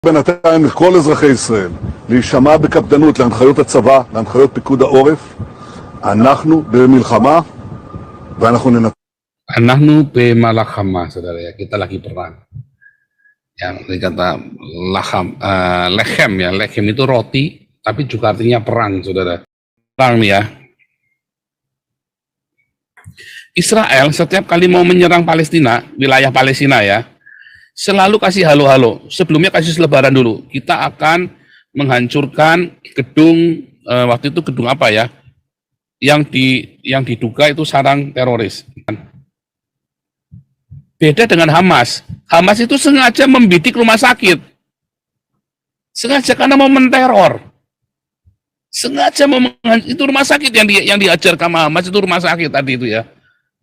בינתיים לכל אזרחי ישראל להישמע בקפדנות להנחיות הצבא, להנחיות פיקוד העורף. אנחנו במלחמה ואנחנו ננצח. Anahnu bemalakama, saudara ya, kita lagi perang. Yang dikata lechem ya, lechem itu roti, tapi juga artinya perang, saudara. Perang ya. Israel setiap kali mau menyerang Palestina, wilayah Palestina ya, selalu kasih halo-halo. Sebelumnya kasih selebaran dulu. Kita akan menghancurkan gedung, waktu itu gedung apa ya, yang diduga itu sarang teroris. Beda dengan Hamas. Hamas itu sengaja membidik rumah sakit. Sengaja karena mau menteror. Sengaja itu rumah sakit yang diajar sama Hamas itu rumah sakit tadi itu ya.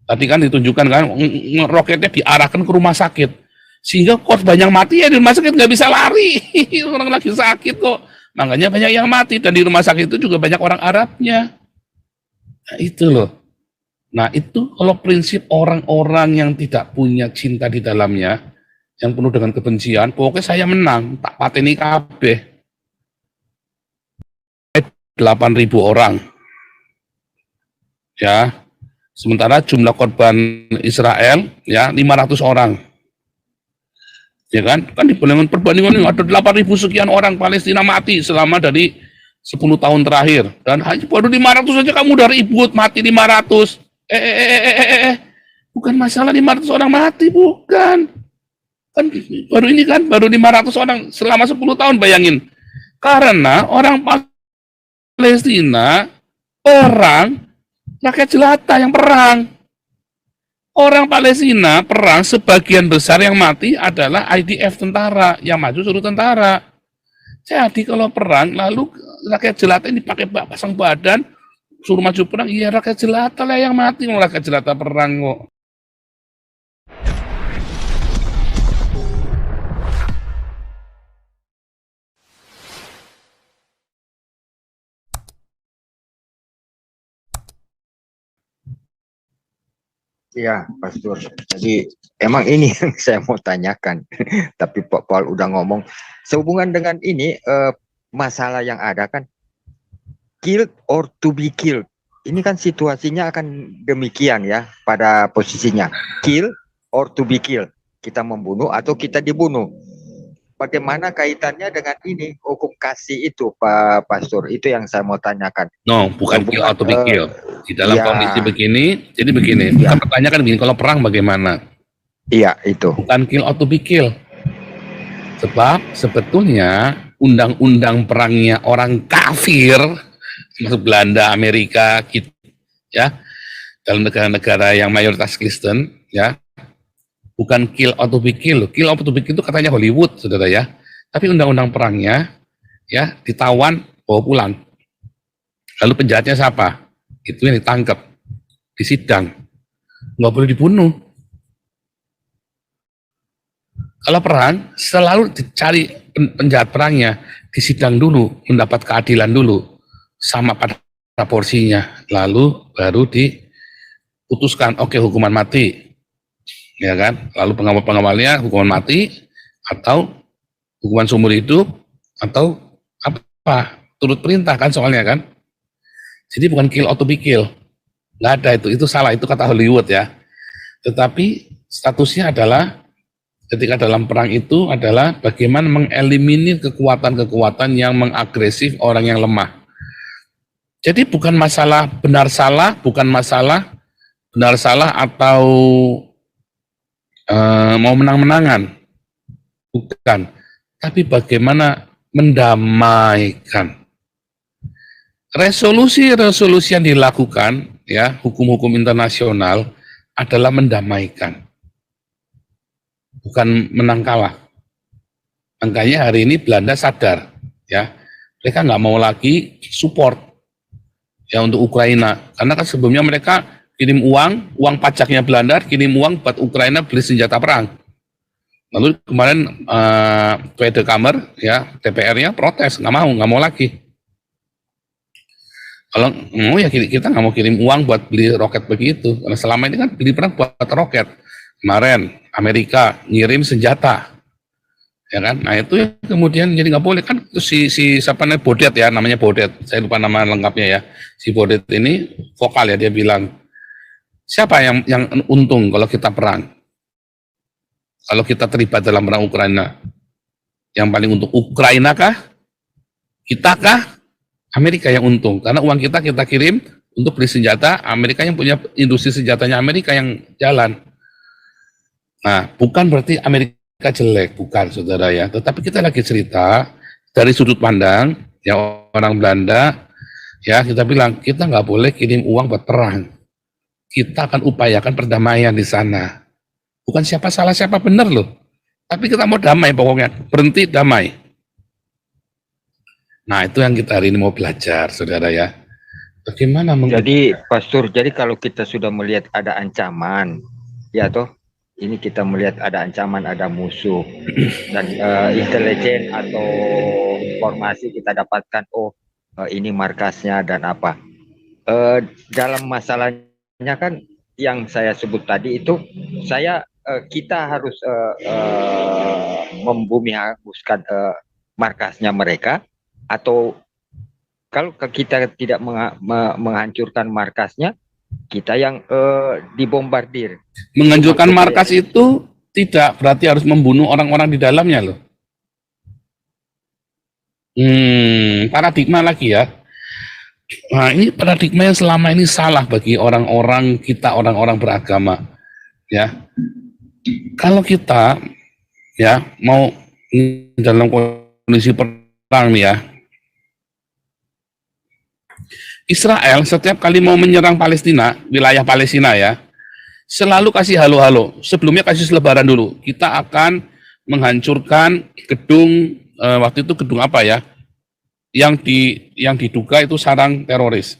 Tadi kan ditunjukkan kan roketnya diarahkan ke rumah sakit. Sehingga korban yang mati ya di rumah sakit nggak bisa lari. Orang lagi sakit kok. Makanya banyak yang mati. Dan di rumah sakit itu juga banyak orang Arabnya. Nah, itu loh. Nah itu kalau prinsip orang-orang yang tidak punya cinta di dalamnya, yang penuh dengan kebencian, pokoknya saya menang, tak pateni kabeh. 8.000 orang. Ya. Sementara jumlah korban Israel ya 500 orang. Ya kan? Kan perbandingan ada 8.000 sekian orang Palestina mati selama dari 10 tahun terakhir. Dan baru 500 saja kamu udah ribut mati 500. Bukan masalah 500 orang mati, bukan. Kan baru 500 orang selama 10 tahun, bayangin. Karena orang Palestina perang, rakyat jelata yang perang. Orang Palestina perang, sebagian besar yang mati adalah IDF tentara, yang maju suruh tentara. Jadi kalau perang, lalu rakyat jelata ini pakai pasang badan, suruh maju perang, iya rakyat jelata lah yang mati, rakyat jelata perang kok. Iya, Pastor. Jadi emang ini yang saya mau tanyakan. Tapi Pak Paul udah ngomong. Sehubungan dengan ini, masalah yang ada kan, killed or to be killed. Ini kan situasinya akan demikian ya, pada posisinya. Kill or to be killed. Kita membunuh atau kita dibunuh. Bagaimana kaitannya dengan ini, hukum kasih itu, Pak Pastor? Itu yang saya mau tanyakan. No, bukan kill atau be kill. Di dalam kondisi begini, jadi begini. Kan pertanyaan kan begini, kalau perang bagaimana? Iya, itu. Bukan kill atau be kill. Sebab sebetulnya undang-undang perangnya orang kafir, masuk Belanda, Amerika, gitu, ya, dalam negara-negara yang mayoritas Kristen, ya, bukan kill atau be kill. Kill atau be kill itu katanya Hollywood, saudara ya. Tapi undang-undang perangnya, ya, ditawan, bawa pulang. Lalu penjahatnya siapa? Itu yang ditangkap, disidang, nggak boleh dibunuh. Kalau perang, selalu dicari penjahat perangnya, disidang dulu, mendapat keadilan dulu, sama pada porsinya, lalu baru diputuskan, oke, hukuman mati, ya kan? Lalu pengawalnya hukuman mati, atau hukuman seumur hidup, atau apa? Turut perintah kan soalnya kan? Jadi bukan kill atau be kill, nggak ada itu salah, itu kata Hollywood ya. Tetapi statusnya adalah ketika dalam perang itu adalah bagaimana mengeliminir kekuatan-kekuatan yang mengagresif orang yang lemah. Jadi bukan masalah benar salah, bukan masalah benar salah atau mau menang-menangan, bukan. Tapi bagaimana mendamaikan. Resolusi-resolusi yang dilakukan, ya, hukum-hukum internasional adalah mendamaikan, bukan menang kalah. Makanya hari ini Belanda sadar, ya, mereka nggak mau lagi support, ya, untuk Ukraina, karena kan sebelumnya mereka kirim uang pajaknya Belanda, kirim uang buat Ukraina beli senjata perang. Lalu kemarin Tweede Kamer, ya, DPR-nya protes, nggak mau lagi. Kalau mau ya kita nggak mau kirim uang buat beli roket begitu, karena selama ini kan beli perang buat roket. Kemarin Amerika ngirim senjata, ya kan? Nah itu yang kemudian jadi nggak boleh kan si siapa namanya Bodet ya, namanya Bodet, saya lupa nama lengkapnya ya. Si Bodet ini vokal ya, dia bilang siapa yang untung kalau kita perang, kalau kita terlibat dalam perang Ukraina, yang paling untung Ukraina kah, kita kah, Amerika yang untung karena uang kita kirim untuk beli senjata, Amerika yang punya industri senjatanya, Amerika yang jalan. Nah, bukan berarti Amerika jelek, bukan saudara ya. Tetapi kita lagi cerita dari sudut pandang ya orang Belanda, ya kita bilang kita nggak boleh kirim uang buat perang. Kita akan upayakan perdamaian di sana. Bukan siapa salah siapa benar loh. Tapi kita mau damai pokoknya, berhenti damai. Nah itu yang kita hari ini mau belajar saudara ya. Bagaimana Jadi Pastor, jadi kalau kita sudah melihat ada ancaman, ya toh, ini kita melihat ada ancaman, ada musuh, dan intelijen atau informasi kita dapatkan, oh ini markasnya dan apa. Dalam masalahnya kan yang saya sebut tadi itu, kita harus membumi hanguskan markasnya mereka, atau kalau kita tidak menghancurkan markasnya, kita yang dibombardir. menghancurkan markas itu tidak berarti harus membunuh orang-orang di dalamnya loh. Paradigma lagi ya. Nah ini paradigma yang selama ini salah bagi orang-orang kita, orang-orang beragama. Ya, kalau kita ya mau dalam kondisi perang nih ya, Israel setiap kali mau menyerang Palestina, wilayah Palestina ya, selalu kasih halo-halo. Sebelumnya kasih selebaran dulu. Kita akan menghancurkan gedung, waktu itu gedung apa ya, yang diduga itu sarang teroris.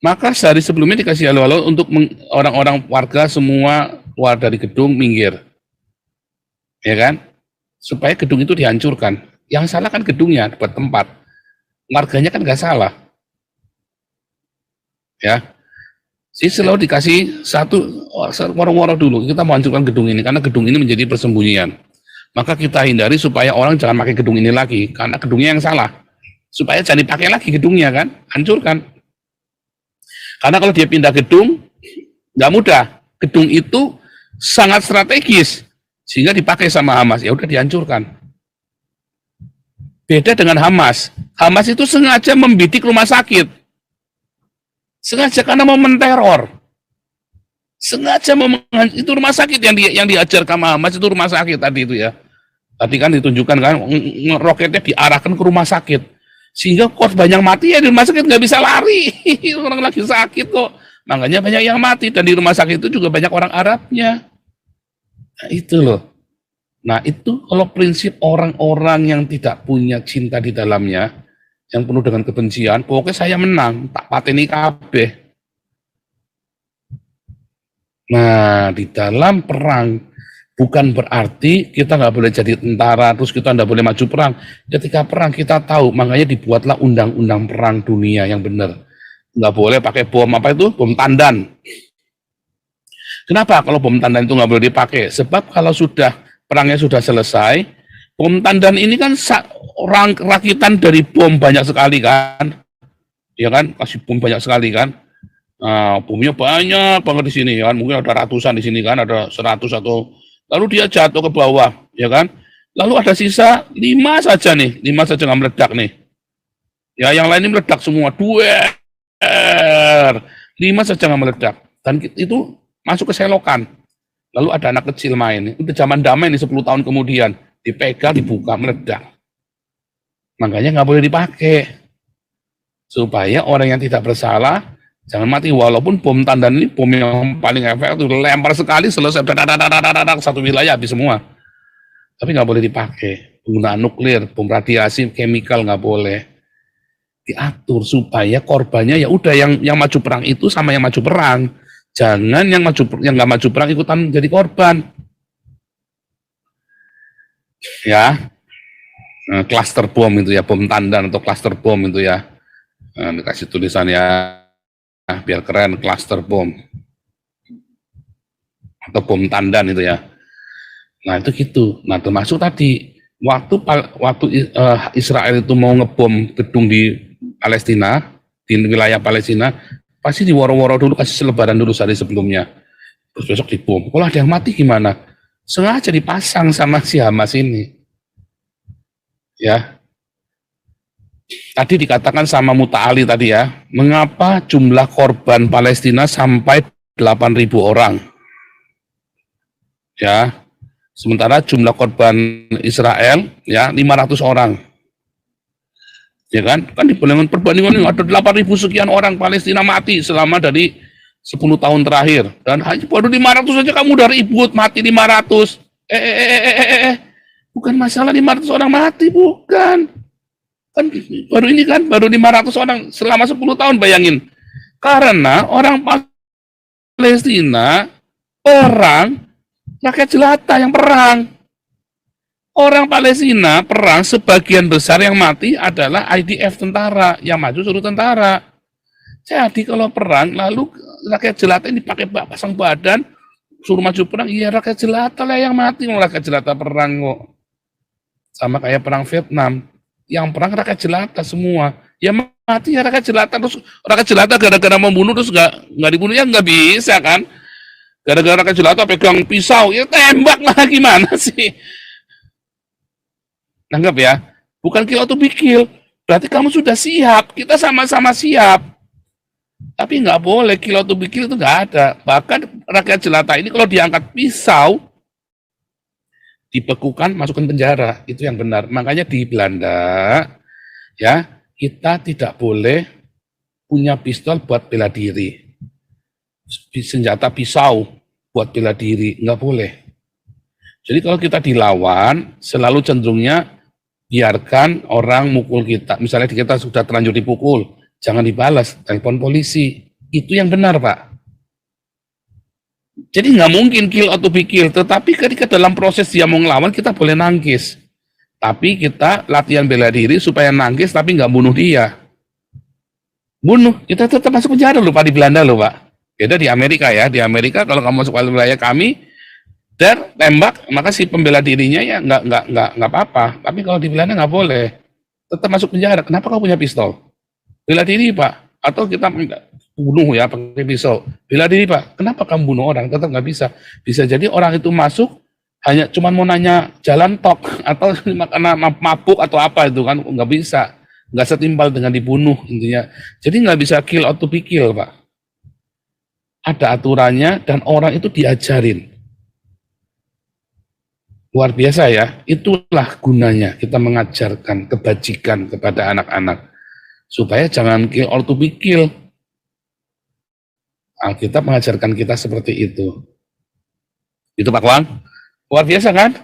Maka sehari sebelumnya dikasih halo-halo untuk orang-orang warga semua keluar dari gedung, minggir. Ya kan? Supaya gedung itu dihancurkan. Yang salah kan gedungnya, buat tempat. Warganya kan nggak salah. Ya, selalu dikasih satu waro-waro dulu, kita mau hancurkan gedung ini karena gedung ini menjadi persembunyian, maka kita hindari supaya orang jangan pakai gedung ini lagi karena gedungnya yang salah, supaya jangan dipakai lagi gedungnya kan, hancurkan. Karena kalau dia pindah gedung nggak mudah, gedung itu sangat strategis sehingga dipakai sama Hamas, ya udah dihancurkan. Beda dengan Hamas itu sengaja membidik rumah sakit. Sengaja karena mau menteror. Sengaja itu rumah sakit yang diajar sama Hamas, itu rumah sakit tadi itu ya. Tadi kan ditunjukkan kan roketnya diarahkan ke rumah sakit. Sehingga korban yang mati ya di rumah sakit nggak bisa lari. Orang lagi sakit kok. Makanya banyak yang mati dan di rumah sakit itu juga banyak orang Arabnya. Nah, itu loh. Nah, itu kalau prinsip orang-orang yang tidak punya cinta di dalamnya, yang penuh dengan kebencian, pokoknya saya menang, tak pateni kabeh. Nah, di dalam perang bukan berarti kita nggak boleh jadi tentara, terus kita nggak boleh maju perang. Ketika perang kita tahu, makanya dibuatlah undang-undang perang dunia yang benar. Nggak boleh pakai bom apa itu, bom tandan. Kenapa kalau bom tandan itu nggak boleh dipakai? Sebab kalau sudah perangnya sudah selesai, bom tandan ini kan orang rakitan dari bom banyak sekali kan, ya kan, kasih bom banyak sekali kan. Nah, bomnya banyak banget di sini kan, mungkin ada ratusan di sini kan, ada 100 atau lalu dia jatuh ke bawah, ya kan. Lalu ada sisa 5 saja nih, 5 saja nggak meledak nih. Ya, yang lain ini meledak semua, 5 saja nggak meledak, dan itu masuk ke selokan. Lalu ada anak kecil main, itu zaman damai nih 10 tahun kemudian. Dipegang, dibuka, meledak. Makanya nggak boleh dipakai. Supaya orang yang tidak bersalah jangan mati. Walaupun bom tandan ini bom yang paling efektif, lempar sekali selesai, satu wilayah habis semua. Tapi nggak boleh dipakai. Penggunaan nuklir, bom radiasi, chemical nggak boleh. Diatur supaya korbannya ya udah yang maju perang itu sama yang maju perang. Jangan yang nggak maju perang ikutan jadi korban. Ya, cluster bom itu ya, bom tandan atau cluster bom itu ya, dikasih tulisan ya, biar keren, cluster bom atau bom tandan itu ya. Nah itu gitu. Nah termasuk tadi waktu Israel itu mau ngebom gedung di Palestina, di wilayah Palestina, pasti diworo-woro dulu, kasih selebaran dulu sehari sebelumnya. Terus besok dibom. Kalau ada yang mati gimana? Sengaja dipasang sama si Hamas ini. Ya, tadi dikatakan sama Muta Ali tadi ya, mengapa jumlah korban Palestina sampai 8.000 orang? Ya, sementara jumlah korban Israel ya 500 orang. Ya kan? Kan perbandingan ada 8.000 sekian orang Palestina mati selama dari 10 tahun terakhir. Dan hanya baru 500 saja kamu udah ribut mati 500. Bukan masalah 500 orang mati, bukan. Kan baru 500 orang selama 10 tahun, bayangin. Karena orang Palestina perang, rakyat jelata yang perang. Orang Palestina perang, sebagian besar yang mati adalah IDF, tentara. Yang maju suruh tentara. Jadi kalau perang, lalu rakyat jelata ini pakai pasang badan, suruh maju perang, iya rakyat jelata lah yang mati. Rakyat jelata perang kok. Sama kayak perang Vietnam. Yang perang rakyat jelata semua. Ya mati ya rakyat jelata. Terus rakyat jelata gara-gara membunuh terus nggak dibunuh, ya nggak bisa kan. Gara-gara rakyat jelata pegang pisau, ya tembak lah, gimana sih. Nanggap ya, bukan kill atau bikil. Berarti kamu sudah siap, kita sama-sama siap. Tapi nggak boleh kill atau bikil, itu nggak ada. Bahkan rakyat jelata ini kalau diangkat pisau, dibekukan, masukkan penjara. Itu yang benar. Makanya di Belanda, ya kita tidak boleh punya pistol buat bela diri. Senjata pisau buat bela diri, nggak boleh. Jadi kalau kita dilawan, selalu cenderungnya biarkan orang mukul kita. Misalnya kita sudah terlanjur dipukul, jangan dibalas, telepon polisi. Itu yang benar, Pak. Jadi nggak mungkin kill atau bikil, tetapi ketika dalam proses dia mau ngelawan, kita boleh nangkis. Tapi kita latihan bela diri supaya nangkis, tapi nggak bunuh dia. Bunuh, kita tetap masuk penjara loh Pak, di Belanda loh Pak. Beda di Amerika ya, di Amerika kalau kamu masuk ke wilayah kami, dan tembak, maka si pembela dirinya ya nggak apa-apa. Tapi kalau di Belanda nggak boleh, tetap masuk penjara. Kenapa kau punya pistol? Bela diri Pak, atau kita bunuh ya pakai pisau. Bela diri Pak, kenapa kamu bunuh orang? Tetap nggak bisa. Bisa jadi orang itu masuk hanya cuma mau nanya jalan tok atau karena mabuk atau apa itu kan, nggak bisa, nggak setimpal dengan dibunuh intinya. Jadi nggak bisa kill atau be kill Pak. Ada aturannya dan orang itu diajarin. Luar biasa ya, itulah gunanya kita mengajarkan kebajikan kepada anak-anak. Supaya jangan kill or to be kill. Alkitab mengajarkan kita seperti itu. Itu Pak Wang. Luar biasa kan?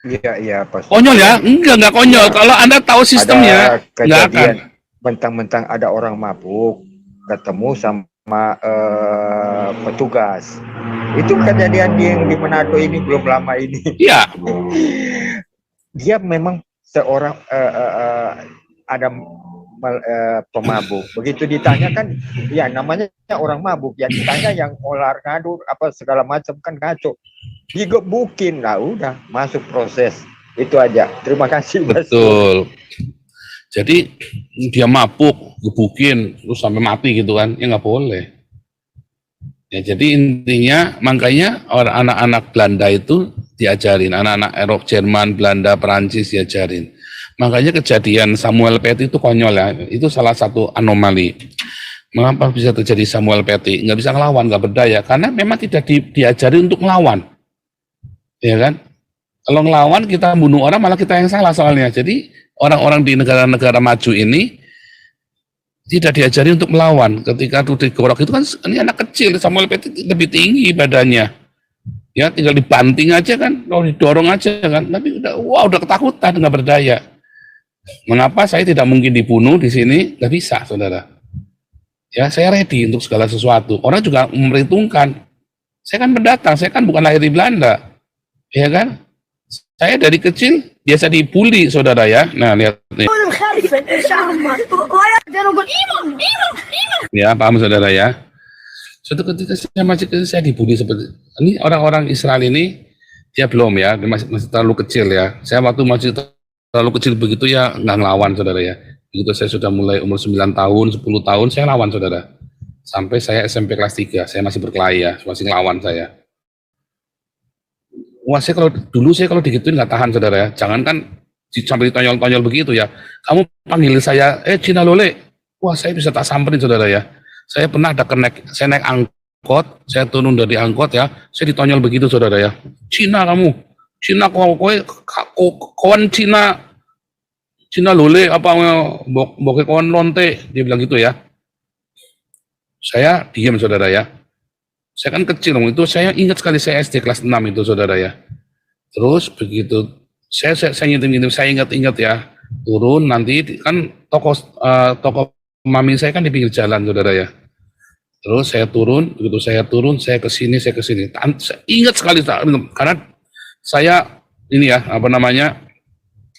Iya, Pak. Konyol ya? Enggak konyol. Kalau Anda tahu sistemnya, enggak akan. Mentang-mentang ada orang mabuk, ketemu sama petugas. Itu kejadian yang di Manado ini belum lama ini. Iya. Dia memang seorang ada pemabuk. Begitu ditanya kan, ya namanya orang mabuk. Ya ditanya yang olar ngadu apa segala macam kan ngaco. Digebukin, lah udah masuk proses. Itu aja. Terima kasih. Betul. Jadi dia mabuk, gebukin, terus sampai mati gitu kan? Ya nggak boleh. Ya, jadi intinya makanya orang anak-anak Belanda itu diajarin, anak-anak Eropa, Jerman, Belanda, Perancis diajarin. Makanya kejadian Samuel Paty itu konyol ya, itu salah satu anomali. Mengapa bisa terjadi Samuel Paty? Nggak bisa ngelawan, nggak berdaya, karena memang tidak diajari untuk ngelawan. Ya kan? Kalau ngelawan kita bunuh orang malah kita yang salah soalnya. Jadi orang-orang di negara-negara maju ini tidak diajari untuk melawan. Ketika itu digorok itu kan ini anak kecil, Samuel Paty lebih tinggi badannya. Ya tinggal dibanting aja kan, kalau didorong aja kan. Tapi udah ketakutan, nggak berdaya. Mengapa saya tidak mungkin dibunuh di sini? Nggak bisa, saudara. Ya saya ready untuk segala sesuatu. Orang juga memperhitungkan. Saya kan pendatang, saya kan bukan lahir di Belanda. Ya kan? Saya dari kecil biasa dibully, saudara ya. Nah lihat nih. Ya, paham saudara ya. Suatu ketika saya masih kecil saya dibully seperti ini. Orang-orang Israel ini Dia belum ya, dia masih terlalu kecil ya. Saya waktu masih terlalu kecil begitu ya nggak ngelawan saudara ya. Begitu saya sudah mulai umur 9 tahun, 10 tahun saya lawan saudara. Sampai saya SMP kelas 3, saya masih berkelahi ya, masih ngelawan saya. Wah, saya kalau digituin nggak tahan saudara ya. Jangankan sampai ditonyol-tonyol begitu ya. Kamu panggil saya, Cina Lole. Wah, saya bisa tak samperin saudara ya. Saya pernah ada saya naik angkot, saya turun dari angkot ya, saya ditonyol begitu saudara ya. Cina kamu, Cina kawan Cina Lole apa boke kawan lonte, dia bilang gitu ya. Saya diam saudara ya. Saya kan kecil itu, saya ingat sekali saya SD kelas 6 itu saudara ya. Terus begitu saya ngintip, saya ingat ya, turun nanti kan toko mami saya kan di pinggir jalan saudara ya. Terus saya turun, begitu saya turun, saya ke sini. Saya ingat sekali karena saya ini ya,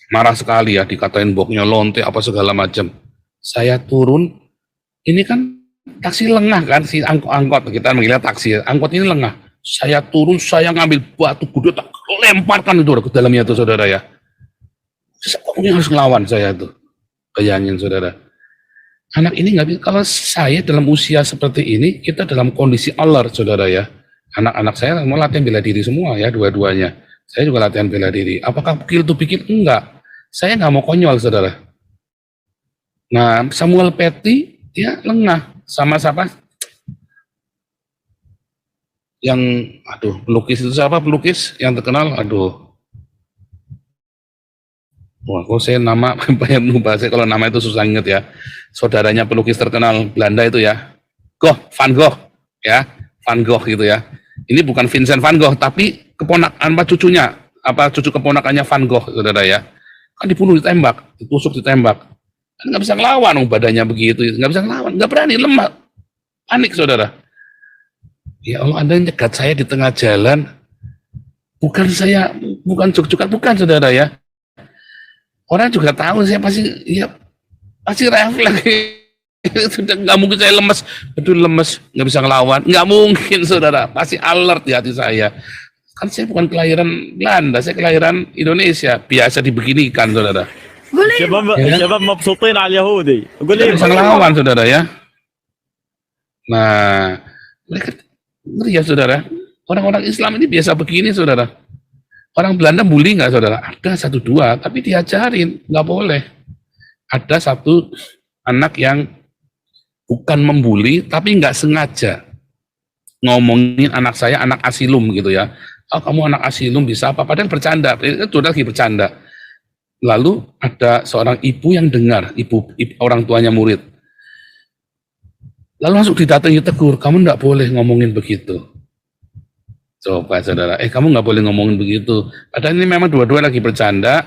marah sekali ya, dikatain boknya lonte apa segala macam. Saya turun, ini kan taksi lengah kan, si angkot kita mengira taksi, angkot ini lengah. Saya turun, saya ngambil batu gede, tak lemparkan itu ke dalamnya itu saudara ya. Pokoknya harus ngelawan saya tuh, bayangin saudara. Anak ini nggak bisa, kalau saya dalam usia seperti ini, kita dalam kondisi alert saudara ya. Anak-anak saya mau latihan bela diri semua ya, dua-duanya. Saya juga latihan bela diri. Apakah kill to bikin? Enggak. Saya nggak mau konyol saudara. Nah, Samuel Petty dia lengah sama siapa? Yang pelukis itu siapa? Pelukis yang terkenal, wah, kok saya nama banyak lupa, saya kalau nama itu susah inget ya. Saudaranya pelukis terkenal Belanda itu ya, Van Gogh ya, Van Gogh gitu ya. Ini bukan Vincent Van Gogh, tapi keponakan cucunya, cucu keponakannya Van Gogh saudara ya. Kan dibunuh, ditembak, ditusuk, ditembak. Kan nggak bisa ngelawan, badannya begitu, nggak bisa ngelawan, nggak berani, lemah, panik saudara. Ya Allah, Anda nyegat saya di tengah jalan, bukan cuk-cukan, bukan saudara ya. Orang juga tahu saya pasti refleks. Sudah nggak mungkin saya lemes, betul lemes, nggak bisa ngelawan, nggak mungkin saudara, pasti alert di hati saya. Kan saya bukan kelahiran Belanda, saya kelahiran Indonesia, biasa dibeginikan saudara. شباب مبسوطين على اليهودي قول Kita لي bisa ngelawan saudara ya. Nah, mereka ngeri ya saudara. Orang-orang Islam ini biasa begini saudara. Orang Belanda bully nggak saudara? Ada 1-2, tapi diajarin, nggak boleh. Ada satu anak yang bukan membuli, tapi nggak sengaja ngomongin anak saya, anak asilum gitu ya. Oh, kamu anak asilum bisa apa? Padahal bercanda, itu lagi bercanda. Lalu ada seorang ibu yang dengar, ibu orang tuanya murid. Lalu langsung didatangi, tegur, kamu nggak boleh ngomongin begitu. Coba saudara, kamu nggak boleh ngomongin begitu. Padahal ini memang dua-dua lagi bercanda,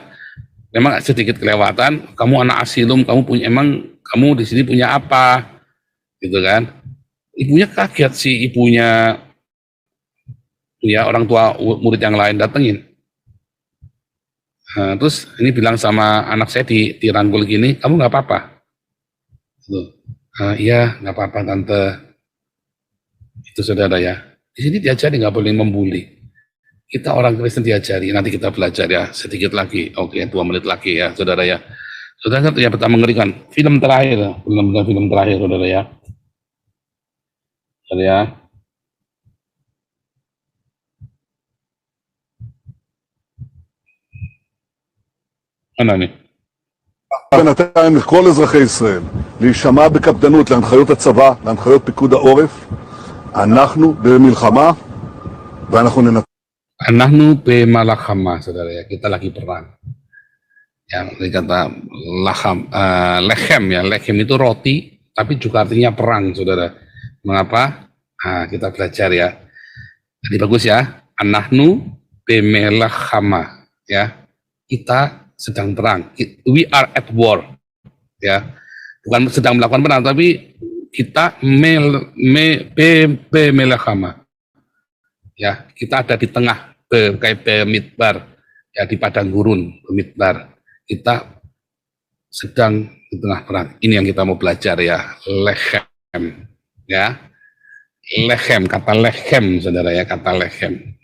memang sedikit kelewatan. Kamu anak asilum, kamu di sini punya apa, gitu kan? Ibunya kaget, si ibunya, ya orang tua murid yang lain datengin. Nah, terus ini bilang sama anak saya dirangkul gini, kamu nggak apa-apa? Iya, nggak apa-apa tante. Itu saudara ya. Di sini diajari nggak boleh membuli. Kita orang Kristen diajari, nanti kita belajar ya sedikit lagi. Oke, 2 menit lagi ya, saudara ya. Saudara yang pertama mengerikan. Film terakhir, saudara ya. Saudara ya. mana nih? בינתיים לכל אזרחי ישראל להישמע בקפדנות להנחיות הצבא, להנחיות פיקוד העורף. אנחנו במלחמה ואנחנו ננצח. Anahnu bemalakama, saudara ya, kita lagi perang. Yang dikata lechem ya, lechem itu roti, tapi juga artinya perang, saudara. Mengapa? Nah, kita belajar ya. Jadi bagus ya, anahnu bemalakama, ya. Kita sedang perang. We are at war, ya. Bukan sedang melakukan perang, tapi kita bemalakama. Ya, kita ada di tengah, kayak Bemidbar, ya di padang gurun, Bemidbar. Kita sedang di tengah perang. Ini yang kita mau belajar ya, lechem, ya, lechem, kata lechem, saudara ya, kata lechem.